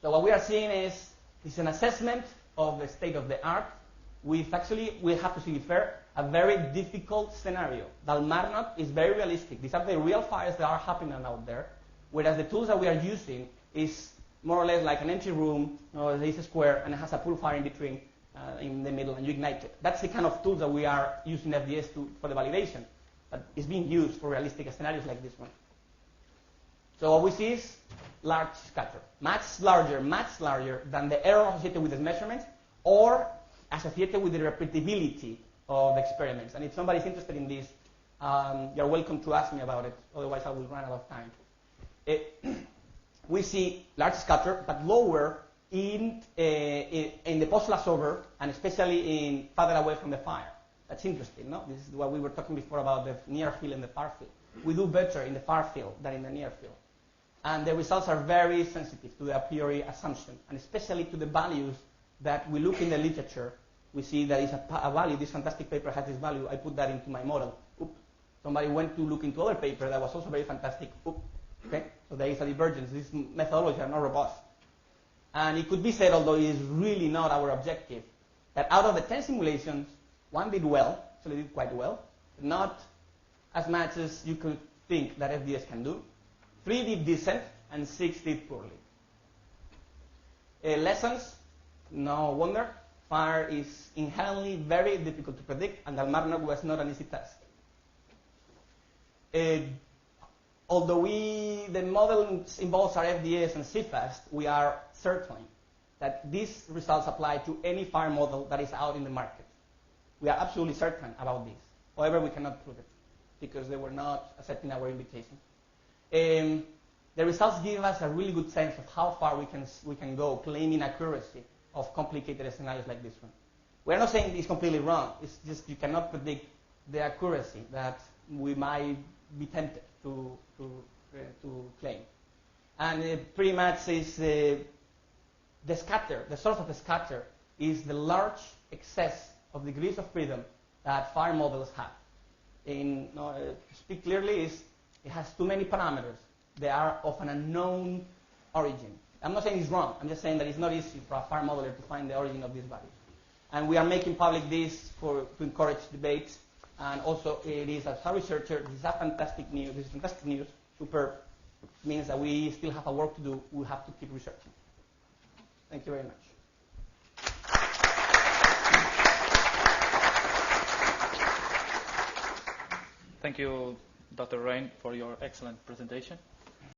So what we are seeing is an assessment of the state of the art with actually, we have to see it fair, a very difficult scenario. Dalmarnock is very realistic. These are the real fires that are happening out there, whereas the tools that we are using is more or less like an empty room, or there is a square, and it has a pool fire in between, in the middle, and you ignite it. That's the kind of tools that we are using FDS for the validation, but it's being used for realistic scenarios like this one. So what we see is large scatter, much larger than the error associated with the measurements or associated with the repeatability of the experiments. And if somebody's interested in this, you're welcome to ask me about it. Otherwise, I will run out of time. We see large scatter, but lower in the post-flashover, and especially in farther away from the fire. That's interesting, no? This is what we were talking before about the near field and the far field. We do better in the far field than in the near field. And the results are very sensitive to the a priori assumption, and especially to the values that we look in the literature. We see that is a value. This fantastic paper has this value. I put that into my model. Oops. Somebody went to look into other paper that was also very fantastic. Oops. Okay? So there is a divergence. This methodology are not robust. And it could be said, although it is really not our objective, that out of the 10 simulations, one did well, so they did quite well, but not as much as you could think that FDS can do. 3 did decent, and 6 did poorly. Lessons, no wonder. Fire is inherently very difficult to predict, and Dalmarnock was not an easy task. Although the model involves our FDS and CFAST, we are certain that these results apply to any fire model that is out in the market. We are absolutely certain about this. However, we cannot prove it because they were not accepting our invitation. The results give us a really good sense of how far we can go claiming accuracy of complicated scenarios like this one. We're not saying it's completely wrong. It's just you cannot predict the accuracy that we might be tempted to claim. And pretty much is the scatter, the source of the scatter is the large excess of degrees of freedom that fire models have. To speak clearly, it has too many parameters. They are of an unknown origin. I'm not saying it's wrong. I'm just saying that it's not easy for a fire modeler to find the origin of these values. And we are making public this to encourage debate. And also, it is, as a researcher, this is fantastic news. This is fantastic news. Superb. It means that we still have a work to do. We have to keep researching. Thank you very much. Thank you, Dr. Rein, for your excellent presentation.